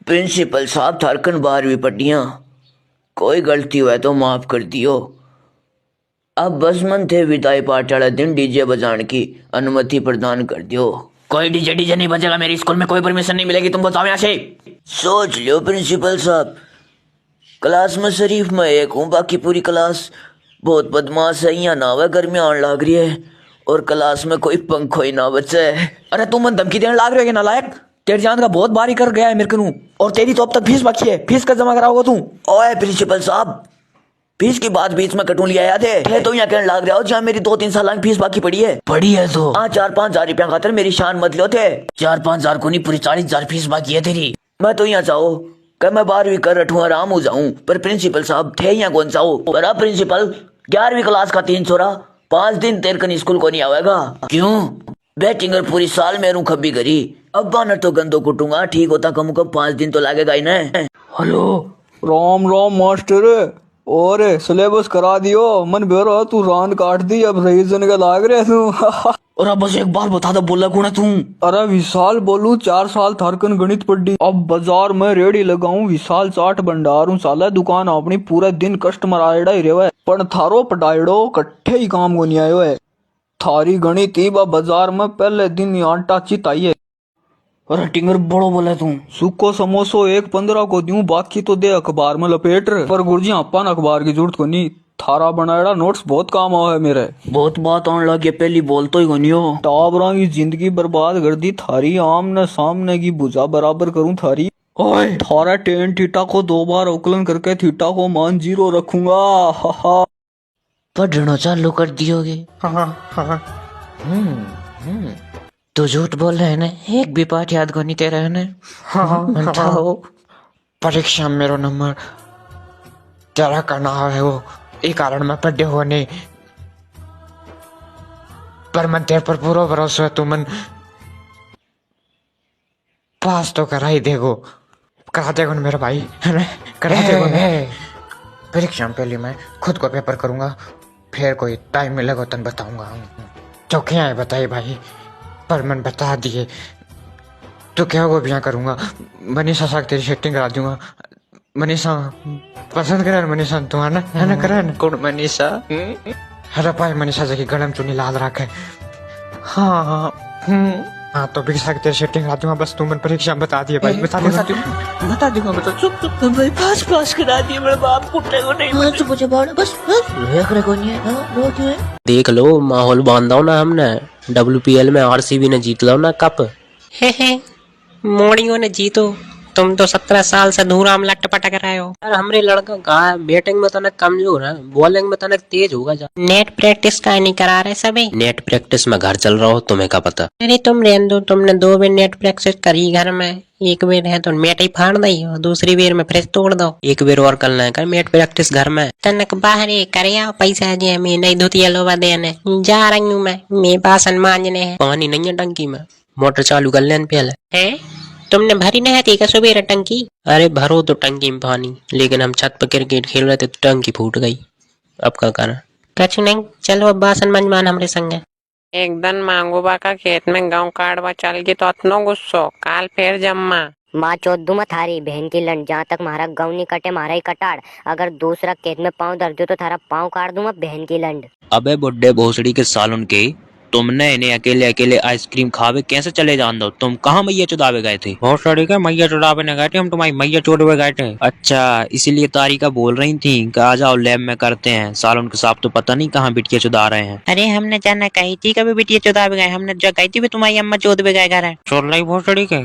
Principal साहब थारकन 12वीं पट्टियां, कोई गलती हुआ तो माफ कर दियो। अब बस मन थे विदाई पाठ वाला दिन डीजे बजाने की अनुमति प्रदान कर दियो। कोई डीजे डीजे नहीं बजेगा मेरे स्कूल में, कोई परमिशन नहीं मिलेगी, तुम बताओ यहाँ से। सोच लियो प्रिंसिपल साहब, क्लास में शरीफ मैं एक हूँ, बाकी पूरी क्लास बहुत बदमाश है। यहाँ ना गर्मी आने लग रही है और क्लास में कोई पंखो ही ना बचे। अरे तुम मन धमकी देने लाग रहे हो नालायक, तेरे जान का बहुत बारी कर गया है मेरे को, और तेरी तो अब तक फीस बाकी है, फीस का जमा कराओगे तू? ओए प्रिंसिपल साहब, फीस की बात बीच में कटू लिया याद है? तो यहाँ कहने लग रहा हो जहाँ मेरी 2-3 साल की फीस बाकी पड़ी है। पड़ी है तो हाँ, 4-5 हजार रुपया खातर मेरी शान मत लो थे। 4-5 हजार को नहीं, पूरी 40,000 फीस बाकी है तेरी। मैं तो यहाँ चाहो कि मैं 12वीं कर रठू आराम हो जाऊं, पर प्रिंसिपल साहब थे यहाँ कौन चाहो। पर अब प्रिंसिपल 11वीं क्लास का 3 छोरा 5 दिन तेरे कन स्कूल को नहीं आवेगा। क्यों? बैटिंग पूरी साल में रू खब्बी करी, अब बानर तो गंदो कुटूंगा, ठीक होता कम कम 5 दिन तो लगेगा ही ना। Hello, Ram Ram master. और सिलेबस करा दियो, मन बेरो तू रान काट दी, अब रीजन का लाग रहे तू। और अब बस एक बार बता दो, बोला कौन है तू? अरे विशाल बोलू, 4 साल थारकन गणित पढ़ी, अब बाजार में रेडी लगाऊं, विशाल चाट भंडार हूँ साला, दुकान अपनी पूरे दिन कस्टमर आएड़ा ही रेवे, पण थारो पटाइडो कट्ठे ही काम को नहीं आयो है। थारी गणित ही बाजार में पहले दिन ही आटा चित आई है। अरे टिंगर बड़ो बोला तू। सुको समोसो 1.15 को दूं, बाकी तो दे अखबार में लपेट रहे। पर गुरुजी अपन अखबार की जरूरत को नहीं, थारा बनाया नोट्स बहुत काम आवा है मेरे। बहुत बात आने लगी, पहली बोल तो ही कोनी हो। टाबरा की जिंदगी बर्बाद कर दी थारी, आमने सामने की भुजा बराबर करूं थारी। ओए थारा टेन थीटा को 2 बार अवकलन करके थीटा को मान 0 रखूंगा। हा पढ़ना चालू कर दियोगे? तो झूठ बोल रहे हैं ना, एक भी पाठ याद को नहीं तेरा है ना? हाँ। परीक्षा में मेरा नंबर तेरा करना है वो, एक कारण में पढ़े हो नहीं, पर मन तेरे पर पूरा भरोसा है, तू मन पास तो करा ही देगो, करा देगो ना मेरा भाई, है ना? करा देगो ना। परीक्षा में पहले मैं खुद को पेपर करूंगा, फिर कोई टाइम मिलेगा तन बताऊंगा। तो क्या है बताइए भाई, पर मन बता दिए तो क्या वो भी करूंगा। मनीषा साथ तेरी सेटिंग करा दूंगा। मनीषा पसंद करे मनीषा तुम्हारा है ना? करे ना कौन मनीषा? अरे भाई मनीषा जी की गलम चुनी लाल रखे। हाँ हाँ तो भी साथ तेरी सेटिंग करा दूंगा, बस तुम परीक्षा बता दिए भाई, बता दूंगा बता चुप भाई, पास करा दिए मेरे बाप कुत्ते को नहीं। चुप हो जा बावड़ा, बस देख रहे कौन है? रो क्यों है? देख लो माहौल बांधा ना हमने, WPL में RCB ने जीत लो ना कप। मोड़ियों ने जीतो, तुम तो 17 साल से धूराम लटपट कर रहे हो। यार हमरे लड़का कहा बैटिंग में तनक कमजोर है, बॉलिंग में तनक तेज होगा जा। नेट प्रैक्टिस का नहीं करा रहे सभी? नेट प्रैक्टिस में घर चल रहा हो, तुम्हें क्या पता? अरे तुम रहने दो, तुमने 2 बार नेट प्रैक्टिस करी घर में, एक बार है तो मेट ही फाड़ दी और दूसरी बार में फ्रिज तोड़ दो। एक बार और करना है कर मेट प्रैक्टिस घर में। तनक बाहर ही करे आओ, पैसा जी मैं नहीं धोती लोबा देने जा रही हूँ मैं बासन मांजने हैं। पानी नहीं है टंकी में, मोटर चालू कर लेने पहले। हैं? तुमने भरी नहीं थी क्या सुबह टंकी? अरे भरो तो टंकी में पानी, लेकिन हम छत पर क्रिकेट खेल रहे थे तो टंकी फूट गई, अब क्या करें? कुछ नहीं, चलो अब बासन मंजवान हमरे संगे। एक दिन मांगोबा का खेत में गाँव काटवा चल गई तो अतनो गुस्सो, काल फिर जम्मा। माँ चौथ दूँ थारी बहन की लंड, जहाँ तक हमारा गाँव नहीं कटे मारा ही कटाड़, अगर दूसरा खेत में पाँव धर दो तो थारा पाँव काट दूंगा बहन की लंड। अबे बुड्ढे भोसड़ी के सालुन के, तुमने इन्हें अकेले अकेले आइसक्रीम खावे कैसे चले जान दो? तुम कहाँ मैया चुदावे गए थे? भोसड़ी के मैया चुदावे गए थे हम, तुम्हारी मैया चोदवे गए थे। अच्छा इसीलिए तारिका बोल रही थी कि आ जाओ लैब में करते हैं, सालों के साथ तो पता नहीं कहाँ बिटिया चुदा रहे हैं। अरे हमने जाना कही थी कभी बिटिया चौदह गए, हमने जो कही थी तुम्हारी अम्मा चौदह गए घर है। छोड़ रही भोसड़ी के।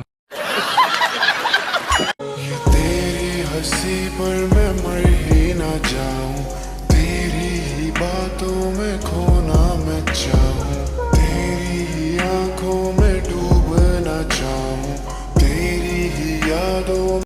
तेरी हंसी पर मैं मर ही ना जाऊं, तेरी ही बातों में खो